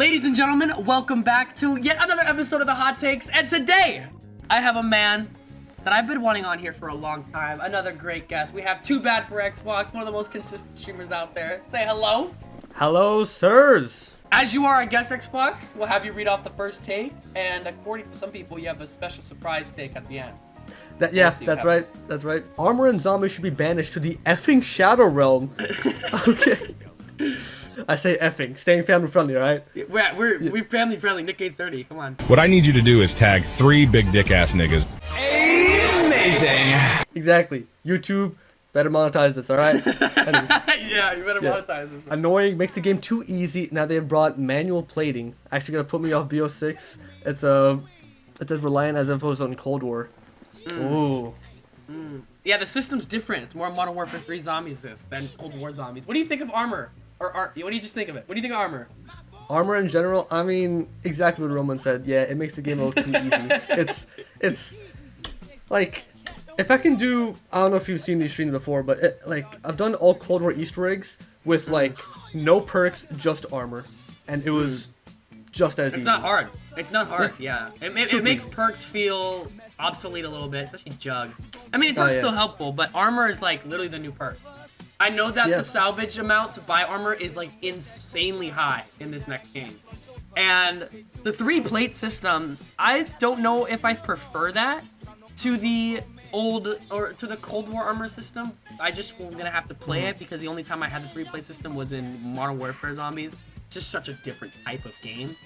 Ladies and gentlemen, welcome back to yet another episode of the Hot Takes, and today I have a man that I've been wanting on here for a long time. Another great guest. We have Too Bad for Xbox, one of the most consistent streamers out there. Say hello. Hello, sirs. As you are a guest Xbox, we'll have you read off the first take, and according to some people, you have a special surprise take at the end. That's right. That's right. Armor and zombies should be banished to the effing Shadow Realm. Okay. I say effing, staying family friendly, all right? We're family friendly. Nick 830, come on. What I need you to do is tag 3 big dick ass niggas. Amazing. Exactly. YouTube better monetize this, all right? Yeah, you better monetize this. Annoying, makes the game too easy. Now they've brought manual plating. Actually gonna put me off BO6. It's as reliant as if it was on Cold War. Ooh. Yeah, the system's different. It's more Modern Warfare 3 zombies than Cold War zombies. What do you think of armor? Or what do you just think of it? What do you think of armor? Armor in general, I mean, exactly what Roman said. Yeah, it makes the game a little too easy. It's like, if I can do, I don't know if you've seen these streams before, but I've done all Cold War Easter eggs with like no perks, just armor, and it was just as easy. It's not hard. It's not hard. Yeah, it makes perks feel obsolete a little bit, especially Jug. I mean, perks still helpful, but armor is like literally the new perk. I know that the salvage amount to buy armor is like insanely high in this next game. And the 3-plate system, I don't know if I prefer that to the old or to the Cold War armor system. I just am gonna have to play it because the only time I had the 3-plate system was in Modern Warfare Zombies. Just such a different type of game.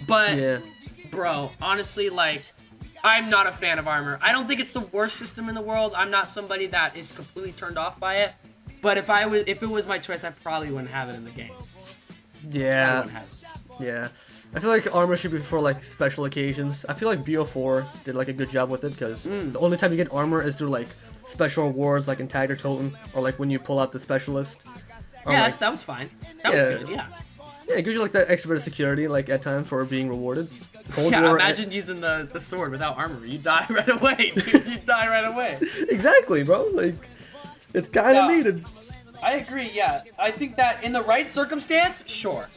But bro, honestly, like, I'm not a fan of armor. I don't think it's the worst system in the world. I'm not somebody that is completely turned off by it. But if it was my choice, I probably wouldn't have it in the game. Yeah. Yeah. I feel like armor should be for like special occasions. I feel like BO4 did like a good job with it because the only time you get armor is through like special awards like in Tiger Totem or like when you pull out the specialist. Yeah, like, that was fine. That was good, yeah. Yeah, it gives you like that extra bit of security like at times for being rewarded. Cold War, imagine using the sword without armor. You die right away, dude. You die right away. Exactly, bro. Like, it's kind of needed. I agree, yeah. I think that in the right circumstance, sure.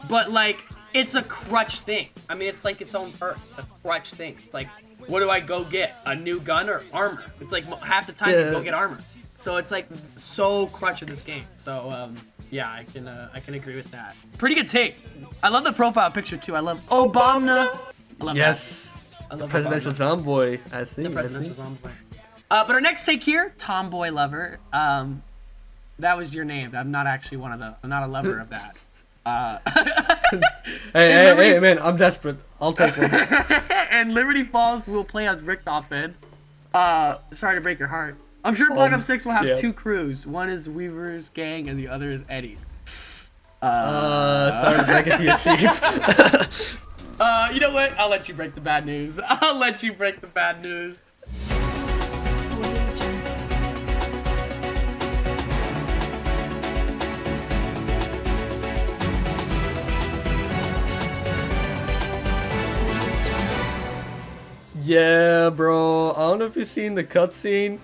But, like, it's a crutch thing. I mean, it's like its own perk, a crutch thing. It's like, what do I go get? A new gun or armor? It's like half the time you go get armor. So it's like so crutch in this game. So, yeah, I can agree with that. Pretty good take. I love the profile picture, too. I love Obama. I love that. I love presidential zomboy. I see. The presidential zomboy. But our next take here, Tomboy Lover. That was your name. I'm not actually one of the. I'm not a lover of that. Hey, man! I'm desperate. I'll take one. And Liberty Falls will play as Richtofen. Sorry to break your heart. I'm sure Black Ops 6 will have 2 crews. One is Weaver's gang, and the other is Eddie. Sorry to break it to you, Chief. You know what? I'll let you break the bad news. I'll let you break the bad news. Yeah, bro. I don't know if you've seen the cutscene.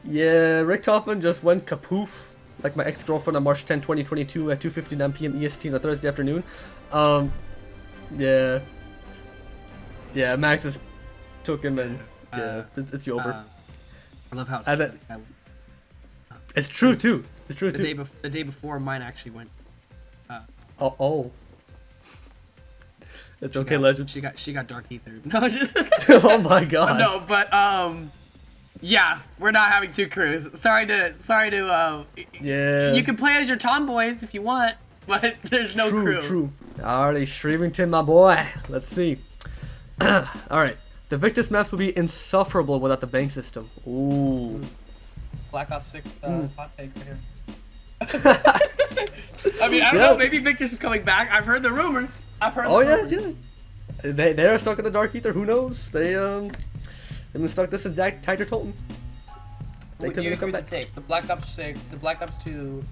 Yeah, Richtofen just went kapoof. Like my ex-girlfriend on March 10, 2022 at 2:59 p.m. EST on a Thursday afternoon. Yeah. Yeah, Max just took him and it's over. I love how it's true too. It's true too. The day before mine actually went. It's okay, Legend. She got Dark Ether. No, oh my god. No, but yeah, we're not having 2 crews. Sorry to yeah. You can play as your tomboys if you want, but there's no crew. True. Alrighty, Streamington, my boy. Let's see. Alright. The Vicits Maps will be insufferable without the bank system. Ooh. Black Ops 6 hot take right here. I mean, I don't know. Maybe Victus is coming back. I've heard the rumors. Yeah. They're stuck in the Dark Ether. Who knows? They've been stuck this exact Tiger Totem. They couldn't come back. Take the Black Ops 2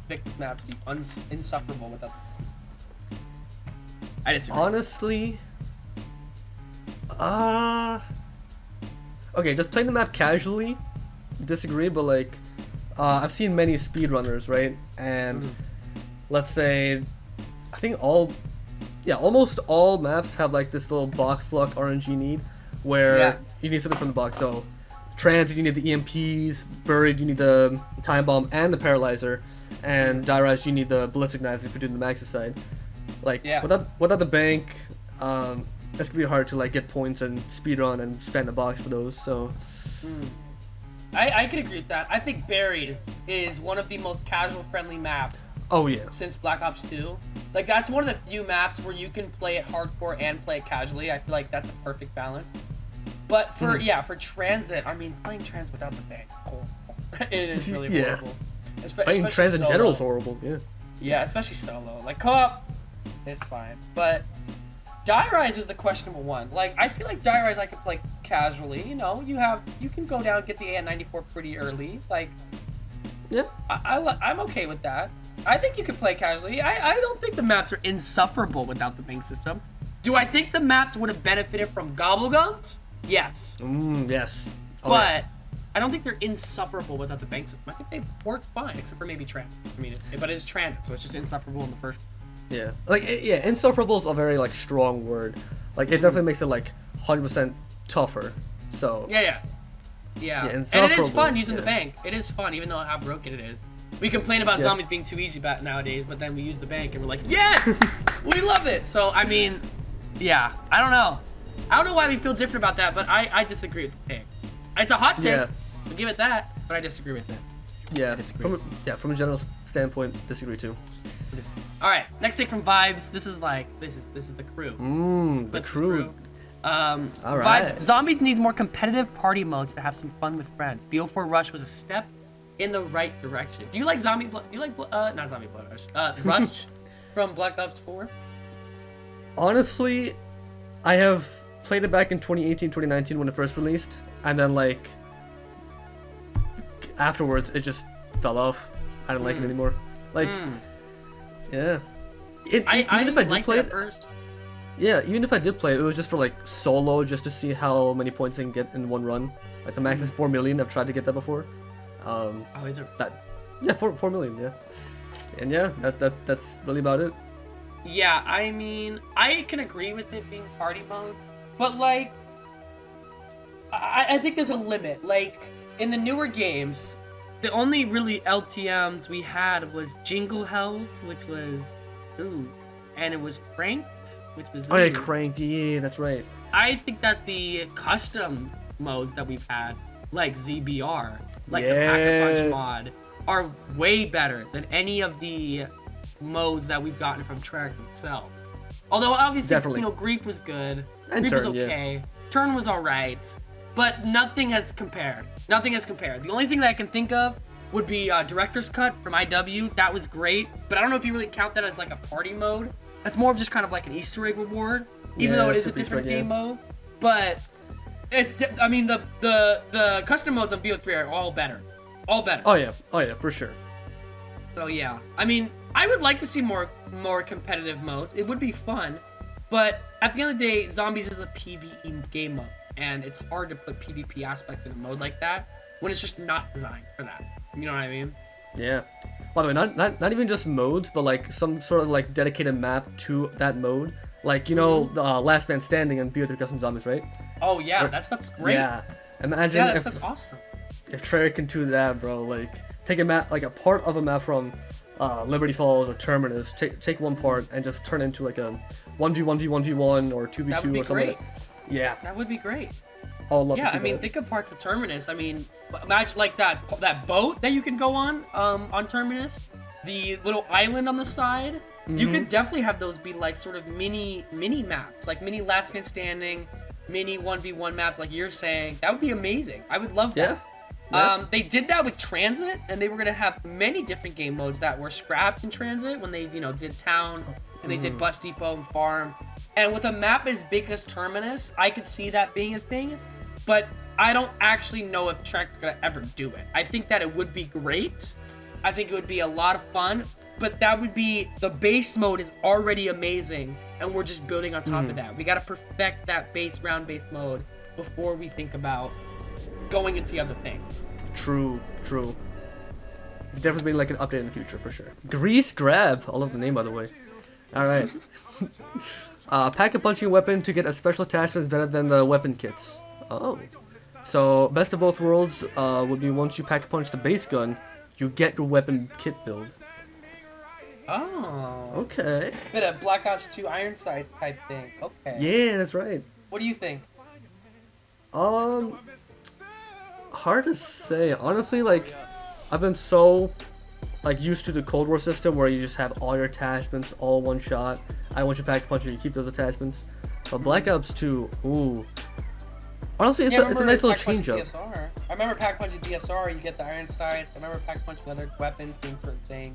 Victis Maps be insufferable without. I disagree. Honestly, okay, just playing the map casually. Disagree, but like, I've seen many speedrunners, right? And let's say, I think all yeah, almost all maps have like this little box luck RNG need, where you need something from the box. So, transit you need the EMPs, buried you need the time bomb and the paralyzer, and die rise you need the ballistic knives if you're doing the Max's side. Like without the bank, that's gonna be hard to like get points and speedrun and spend the box for those. So. I could agree with that. I think Buried is one of the most casual-friendly maps. Oh yeah. Since Black Ops 2, like that's one of the few maps where you can play it hardcore and play it casually. I feel like that's a perfect balance. But for for transit, I mean, playing transit without the bank, it is really horrible. Playing transit in general is horrible. Yeah. Yeah, especially solo. Like co-op, it's fine, but Die Rise is the questionable one. Like, I feel like Die Rise I could play casually. You know, you can go down and get the AN-94 pretty early. Like, I'm okay with that. I think you can play casually. I don't think the maps are insufferable without the bank system. Do I think the maps would have benefited from gobbleguns? Yes. Yes. But I don't think they're insufferable without the bank system. I think they've worked fine, except for maybe transit. I mean, but it's transit, so it's just insufferable in the first. Yeah, like insufferable is a very like strong word. Like it definitely makes it like 100% tougher. So yeah, and it is fun using the bank. It is fun, even though how broken it is. We complain about zombies being too easy nowadays, but then we use the bank and we're like, yes, we love it. So I mean, yeah, I don't know why we feel different about that, but I disagree with the pick. It's a hot take. We'll give it that, but I disagree with it. Yeah, from a general standpoint, disagree too. All right, next take from Vibes. This is the crew. The crew. All right. Zombies needs more competitive party modes to have some fun with friends. BO4 Rush was a step in the right direction. Do you like not Zombie Blood Rush? Rush from Black Ops 4? Honestly, I have played it back in 2018, 2019 when it first released, and then like afterwards it just fell off. I didn't like it anymore. Like. Yeah. Even if I did play it first. Yeah, even if I did play it, it was just for like solo, just to see how many points I can get in one run. Like the max is 4 million. I've tried to get that before. Is it? Yeah, 4 million. Yeah. And yeah, that's really about it. Yeah, I mean, I can agree with it being party mode, but like, I think there's a limit. Like in the newer games. The only really LTMs we had was Jingle Hells, which was and it was Cranked, which was Cranked, yeah, that's right. I think that the custom modes that we've had, like ZBR, like the Pack-a-Punch mod, are way better than any of the modes that we've gotten from Treyarch itself. Although obviously, Grief was good, and Grief was okay, Turn was alright. But nothing has compared. The only thing that I can think of would be Director's Cut from IW. That was great, but I don't know if you really count that as like a party mode. That's more of just kind of like an Easter egg reward, even though it is a different game mode. But I mean, the custom modes on BO3 are all better. Oh yeah, for sure. So yeah, I mean, I would like to see more competitive modes. It would be fun, but at the end of the day, Zombies is a PvE game mode. And it's hard to put PvP aspects in a mode like that when it's just not designed for that. You know what I mean? Yeah. By the way, not even just modes, but like some sort of like dedicated map to that mode. Like, you know, Last Man Standing and BO3 Custom Zombies, right? Oh yeah, that stuff's great. Yeah. Imagine that stuff's awesome. If Treyarch can do that, bro, like take a map, like a part of a map from Liberty Falls or Terminus, take one part and just turn it into like a 1v1v1v1 or 2v2 or something. Like that. Yeah. That would be great. I'll love to see I mean, that. think of parts of Terminus. I mean, imagine like that boat that you can go on Terminus, the little island on the side. You could definitely have those be like sort of mini maps, like mini Last Man Standing, mini 1v1 maps, like you're saying. That would be amazing. I would love that. Yeah. They did that with Transit, and they were gonna have many different game modes that were scrapped in Transit when they, did Town and they did Bus Depot and Farm. And with a map as big as Terminus, I could see that being a thing, but I don't actually know if Treyarch's gonna ever do it. I think that it would be great. I think it would be a lot of fun, but that would be, the base mode is already amazing, and we're just building on top of that. We gotta perfect that round base mode before we think about going into other things. True. Definitely be like an update in the future for sure. Grease Grab, I love the name by the way. All right. Pack a punching weapon to get a special attachments better than the weapon kits. Oh. So, best of both worlds would be once you pack a punch the base gun, you get your weapon kit build. Oh. Okay. Bit of Black Ops 2 Iron Sights type thing. Okay. Yeah, that's right. What do you think? Hard to say. Honestly, like, I've been so, like, used to the Cold War system where you just have all your attachments all one shot. Once you pack a punch, you keep those attachments. But Black Ops 2, ooh. Honestly, it's a nice little change up. DSR. I remember Pack Punch and DSR, you get the Iron Sights. I remember Pack Punch with other weapons doing certain things.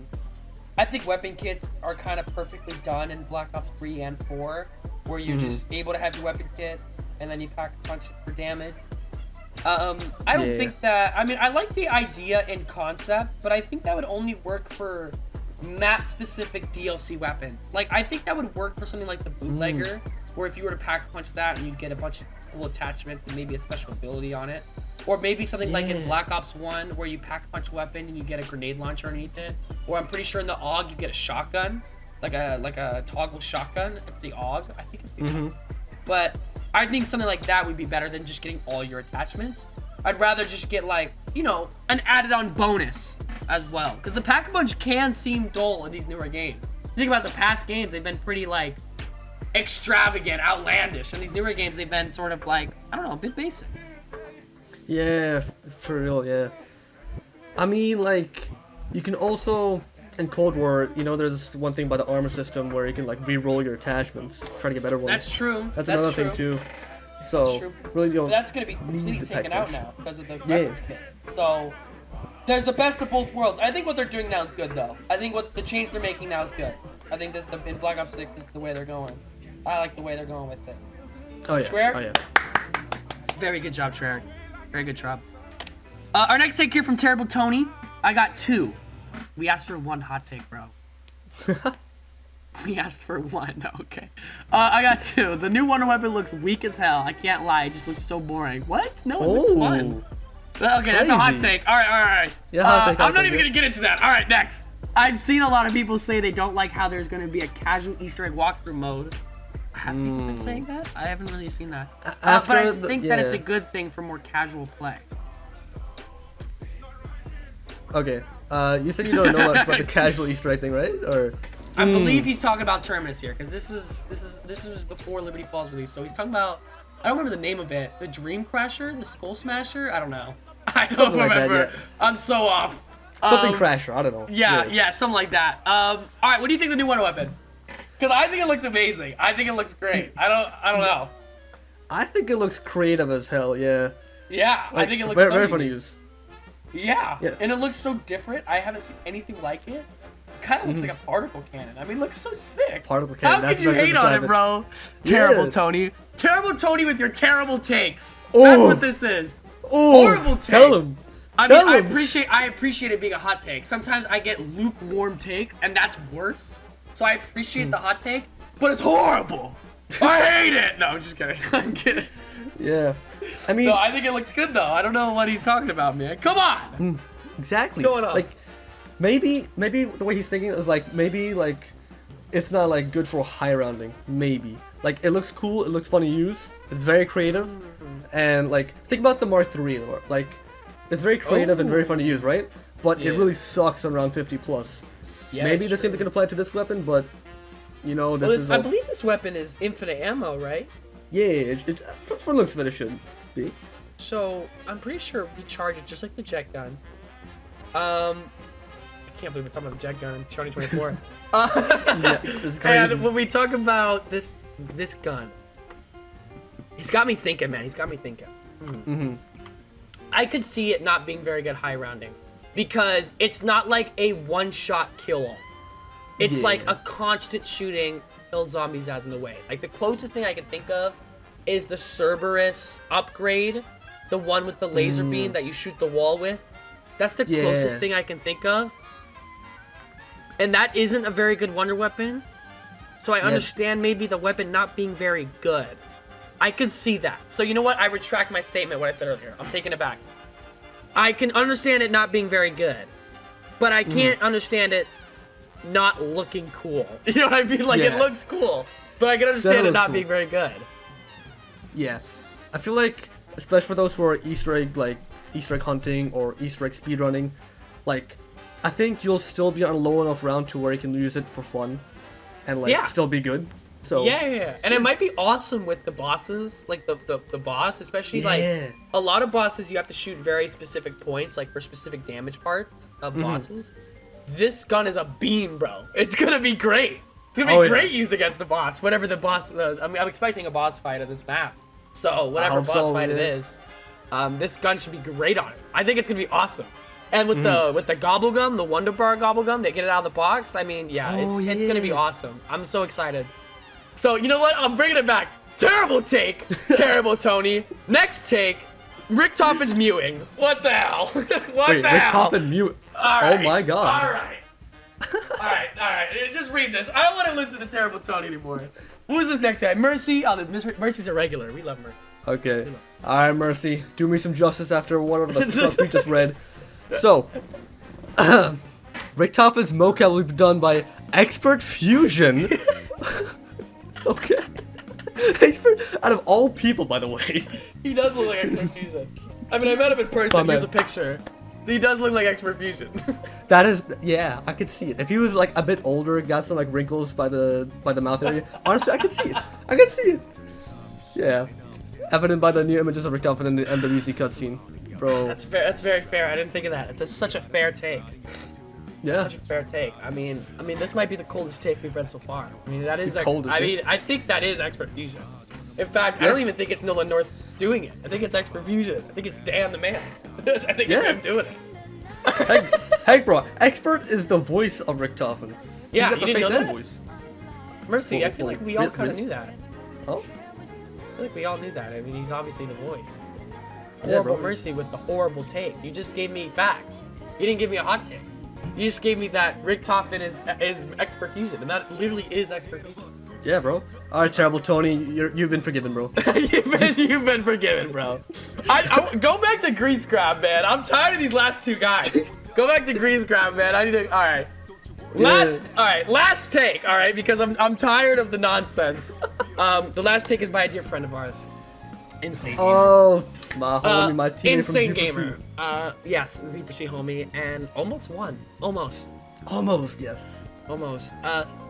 I think weapon kits are kind of perfectly done in Black Ops 3 and 4, where you're just able to have your weapon kit, and then you pack a punch for damage. I don't think that... I mean, I like the idea and concept, but I think that would only work for map-specific DLC weapons. Like, I think that would work for something like the Bootlegger, where if you were to pack a punch that, and you'd get a bunch of cool attachments and maybe a special ability on it. Or maybe something like in Black Ops 1, where you pack a punch weapon and you get a grenade launcher underneath it. Or I'm pretty sure in the AUG you get a shotgun, like a toggle shotgun. It's the AUG, I think it's the AUG. But I think something like that would be better than just getting all your attachments. I'd rather just get, like, you know, an added-on bonus as well. Because the pack-a-punch can seem dull in these newer games. Think about the past games, they've been pretty, like, extravagant, outlandish. In these newer games, they've been sort of, like, I don't know, a bit basic. Yeah, for real, yeah. I mean, like, you can also, in Cold War, you know, there's one thing about the armor system where you can, like, re-roll your attachments, try to get better ones. That's true. That's another thing, too. So, really, you don't that's going to be completely taken out now because of the weapons kit. So, there's the best of both worlds. I think what they're doing now is good, though. I think what the change they're making now is good. I think this in Black Ops 6 is the way they're going. I like the way they're going with it. Oh, yeah. Treyarch? Oh, yeah. Very good job, Treyarch. Very good job. Our next take here from Terrible Tony. I got 2. We asked for 1 hot take, bro. We asked for 1. Okay. I got 2. The new Wonder Weapon looks weak as hell. I can't lie. It just looks so boring. What? No, it looks fun. Okay, that's a hot take. All right. Yeah, hot take, I'm not even going to get into that. All right, next. I've seen a lot of people say they don't like how there's going to be a casual Easter egg walkthrough mode. Have people been saying that? I haven't really seen that. But I think that it's a good thing for more casual play. Okay. You said you don't know much about the casual Easter egg thing, right? Or I believe he's talking about Terminus here, because this was before Liberty Falls release. So he's talking about, I don't remember the name of it. The Dream Crasher, the Skull Smasher. I don't know. I don't remember. Like that, yeah. I'm so off. Something Crasher. I don't know. Yeah, something like that. All right, what do you think of the new Wonder Weapon? Because I think it looks amazing. I think it looks great. I don't know. I think it looks creative as hell. Yeah. Yeah, like, I think it looks very fun to use. Yeah, and it looks so different. I haven't seen anything like it. It kind of looks like a particle cannon. I mean, it looks so sick. Particle cannon. How could you hate on it, bro? Yeah. Terrible Tony. Terrible Tony with your terrible takes. That's what this is. Horrible take. Tell him. I mean, I appreciate it being a hot take. Sometimes I get lukewarm take, and that's worse. So I appreciate the hot take, but it's horrible. I hate it. No, I'm just kidding. I'm kidding. Yeah. I mean, no, I think it looks good though. I don't know what he's talking about, man. Come on. Exactly. What's going on? Like, maybe the way he's thinking is like maybe like it's not like good for high rounding. Maybe like it looks cool. It looks fun to use. It's very creative, and like think about the Mark III. Like, it's very creative and very fun to use, right? But it really sucks on round 50 plus. Yeah, maybe the same thing can apply to this weapon, but you know this is. I believe this weapon is infinite ammo, right? Yeah, for looks of it should be. So I'm pretty sure we charge it just like the jet gun. I can't believe we're talking about the jet gun in 2024. Yeah, it's crazy. And when we talk about this gun, he's got me thinking, man. He's got me thinking. I could see it not being very good high rounding because it's not like a one-shot kill-all. It's like a constant shooting, kill zombies as in the way. Like the closest thing I can think of is the Cerberus upgrade, the one with the laser beam that you shoot the wall with. That's the closest thing I can think of. And that isn't a very good wonder weapon. So I understand maybe the weapon not being very good. I could see that. So you know what? I retract my statement, what I said earlier. I'm taking it back. I can understand it not being very good. But I can't understand it not looking cool. You know what I mean? Like, Yeah. it looks cool, but I can understand it not cool. being very good. Yeah, I feel like, especially for those who are Easter egg hunting or Easter egg speedrunning, like, I think you'll still be on a low enough round to where you can use it for fun, and like still be good. So Yeah, and it might be awesome with the bosses, like the boss, especially like a lot of bosses you have to shoot very specific points, like for specific damage parts of bosses. This gun is a beam, bro. It's gonna be great. It's gonna be great used against the boss, whatever the boss. I mean, I'm expecting a boss fight in this map, so whatever boss fight it is, this gun should be great on it. I think it's gonna be awesome. And with the gobble gum, the Wonder Bar gobble gum, they get it out of the box. I mean, it's gonna be awesome. I'm so excited. So you know what? I'm bringing it back. Terrible take, terrible Tony. Next take, Richtofen's mewing. What the hell? What the hell? Richtofen mute. Right, oh my god. All right. Just read this. I don't want to listen to terrible Tony anymore. Who's this next guy? Mercy. Oh, Mercy's a regular. We love Mercy. Okay. All right, Mercy. Do me some justice after whatever the fuck we just read. So, Richtofen's mocap will be done by Expert Fusion. Okay. Expert, out of all people, by the way. He does look like Expert Fusion. I mean, I met him in person. Here's a picture. He does look like Expert Fusion. That is, yeah, I could see it. If he was like a bit older, got some like wrinkles by the mouth area, honestly, I could see it. I could see it. Yeah, evident by the new images of Richtofen and the Weezy cutscene, bro. That's fair. That's very fair. I didn't think of that. It's such a fair take. Yeah. Such a fair take. I mean, this might be the coldest take we've read so far. I mean, that is. I think that is Expert Fusion. In fact, I don't even think it's Nolan North doing it. I think it's Expert Fusion. I think it's Dan the man. I think it's him doing it. Hey, bro, Expert is the voice of Richtofen. Yeah, you didn't know that? Voice. Mercy, I feel like we all kind of knew that. Oh. I feel like we all knew that. I mean, he's obviously the voice. Yeah, Horrible Mercy with the horrible take. You just gave me facts. You didn't give me a hot take. You just gave me that Richtofen is Expert Fusion, and that literally is Expert Fusion. Yeah, bro. All right, terrible Tony, you've been forgiven, bro. You've been forgiven, bro. I go back to Grease Grab, man. I'm tired of these last two guys. Go back to Grease Grab, man. I need to. All right. Last take. All right, because I'm tired of the nonsense. The last take is by a dear friend of ours. Insane. Oh, my homie, my teammate Insane from gamer. Yes, Z4C homie, and almost won. Almost, yes. Almost.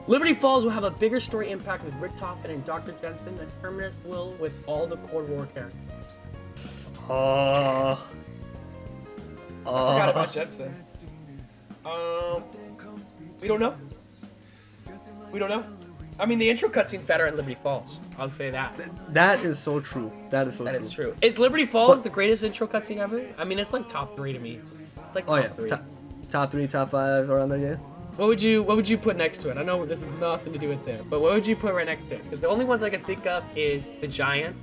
Liberty Falls will have a bigger story impact with Richtofen and Dr. Jensen than Terminus will with all the Cold War characters. I forgot about Jensen. We don't know. We don't know. I mean, the intro cutscene's better in Liberty Falls. I'll say that. That is so true. That is so true. That is true. Is Liberty Falls the greatest intro cutscene ever? I mean, it's like top 3 to me. It's like top 3. Top 3, top 5, around there, yeah. What would you put next to it? I know this has nothing to do with it, but what would you put right next to it? Because the only ones I can think of is the Giant.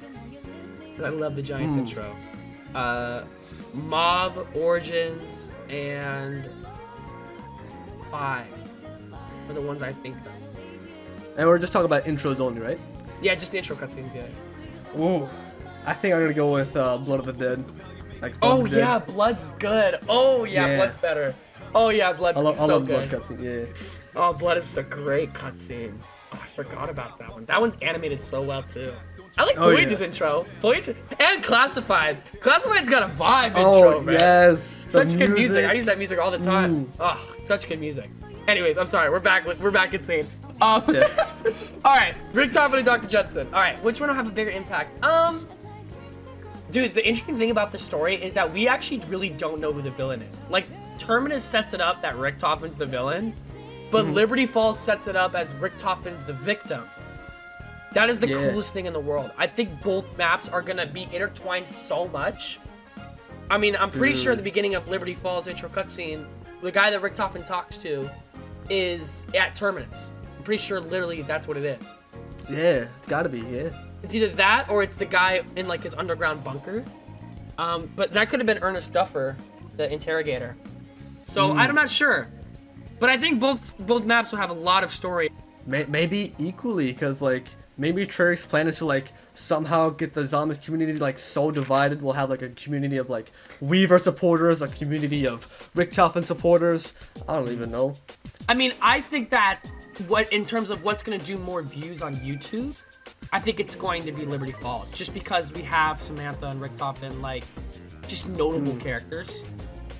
Because I love the Giant's intro. Mob, Origins, and 5 are the ones I think of. And we're just talking about intros only, right? Yeah, just the intro cutscenes, yeah. Ooh, I think I'm gonna go with Blood of the Dead. Like Blood's good. Oh yeah, Blood's better. Oh yeah, Blood's so good. I love Blood cutscene, yeah. Oh, Blood is a great cutscene. Oh, I forgot about that one. That one's animated so well too. I like Voyage's intro. Voyage and Classified. Classified's got a vibe intro, man. Yes. Such good music. I use that music all the time. Oh, such good music. Anyways, I'm sorry. We're back insane. All right, Richtofen and Dr. Jensen. All right, which one will have a bigger impact? Dude, the interesting thing about the story is that we actually really don't know who the villain is. Like, Terminus sets it up that Richtofen's the villain, but Liberty Falls sets it up as Richtofen's the victim. That is the coolest thing in the world. I think both maps are gonna be intertwined so much. I mean, I'm pretty sure at the beginning of Liberty Falls intro cutscene, the guy that Richtofen talks to is at Terminus. I'm pretty sure literally that's what it is. Yeah, it's gotta be, yeah. It's either that or it's the guy in like his underground bunker. But that could have been Ernest Duffer, the interrogator. So I'm not sure. But I think both maps will have a lot of story. Maybe equally, because like maybe Treyarch's plan is to like somehow get the zombies community like so divided. We'll have like a community of like Weaver supporters, a community of Richtofen supporters. I don't even know. I mean, I think that in terms of what's gonna do more views on YouTube, I think it's going to be Liberty Falls, just because we have Samantha and Richtofen, like, just notable characters.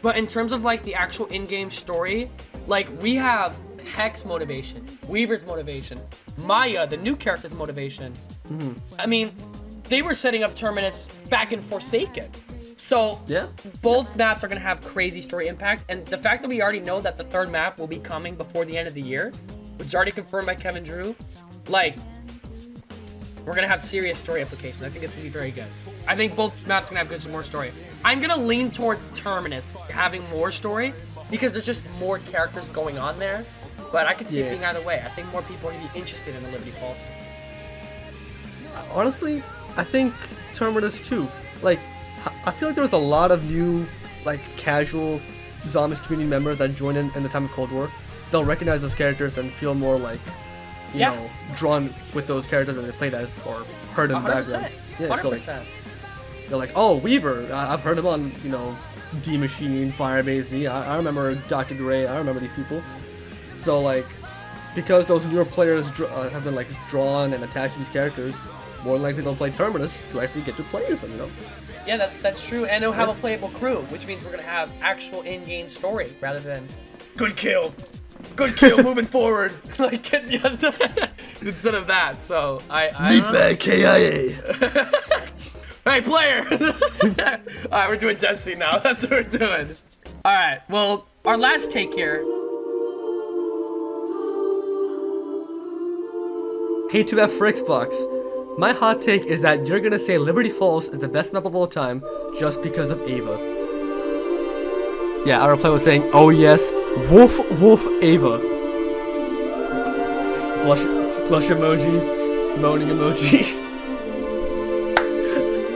But in terms of like the actual in-game story, like we have Hex motivation, Weaver's motivation, Maya, the new character's motivation. I mean, they were setting up Terminus back in Forsaken. So both maps are gonna have crazy story impact, and the fact that we already know that the third map will be coming before the end of the year, which is already confirmed by Kevin Drew, like, we're gonna have serious story implications. I think it's gonna be very good. I think both maps are gonna have more story. I'm gonna lean towards Terminus having more story because there's just more characters going on there. But I could see it being either way. I think more people are gonna be interested in the Liberty Falls story. Honestly, I think Terminus too. Like, I feel like there was a lot of new, like, casual Zombies community members that joined in the time of Cold War. They'll recognize those characters and feel more like, you know, drawn with those characters that they played as or heard in the background. Yeah, 100%. So like, they're like, oh, Weaver, I've heard him on, you know, D Machine, Firebase. I remember Dr. Gray. I remember these people. So like, because those newer players have been like drawn and attached to these characters, more than likely they'll play Terminus to actually get to play as them, you know. Yeah, that's true, and it'll have a playable crew, which means we're gonna have actual in-game story rather than good kill, moving forward, like instead of that. So I Meatbag KIA. Hey, player! Alright, we're doing Dempsey now. That's what we're doing. Alright, well, our last take here. Hey 2F for Xbox. My hot take is that you're gonna say Liberty Falls is the best map of all time just because of Ava. Yeah, our player was saying, oh yes, woof woof Ava. Blush emoji, moaning emoji.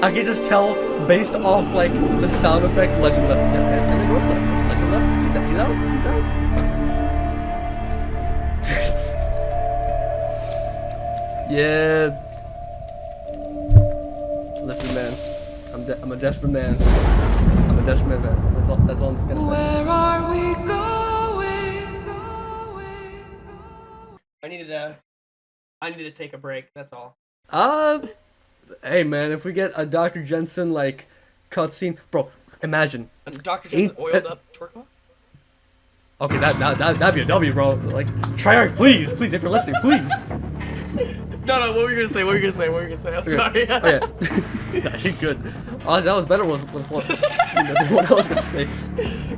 I can just tell based off like the sound effects, Legend left, and the ghost left. Legend left. He's out. Yeah. Listen, man. I'm a desperate man. I'm a desperate man. That's all I'm just gonna say. Where are we going? I needed to take a break. That's all. Hey man, if we get a Dr. Jensen like cutscene, bro, imagine. Dr. Jensen oiled up Torqua? Okay, that'd be a W, bro. Like, Treyarch, please, if you're listening, please. No, what were you gonna say? I'm sorry. Okay. Yeah, you're good. Honestly, that was better with what I was gonna say.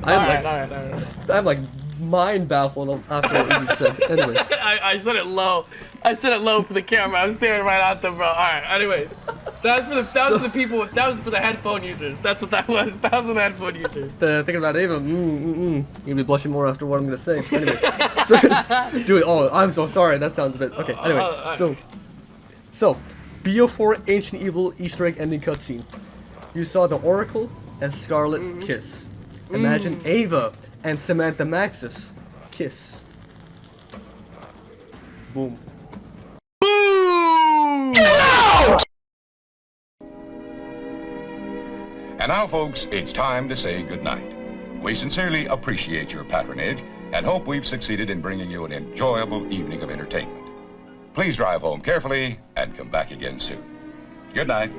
All right. I'm like mind baffled after what you said. Anyway. I said it low. I said it low for the camera. I was staring right at them, bro. All right. Anyways, that was for the people. That was for the headphone users. That's what that was. That was for the headphone users. Thinking about Ava. You're gonna be blushing more after what I'm gonna say. Anyway, do it. Oh, I'm so sorry. That sounds a bit okay. Anyway, so BO4 Ancient Evil Easter egg ending cutscene. You saw the Oracle and Scarlet kiss. Imagine Ava and Samantha Maxis kiss. Boom. Boom! And now, folks, it's time to say goodnight. We sincerely appreciate your patronage and hope we've succeeded in bringing you an enjoyable evening of entertainment. Please drive home carefully and come back again soon. Good night.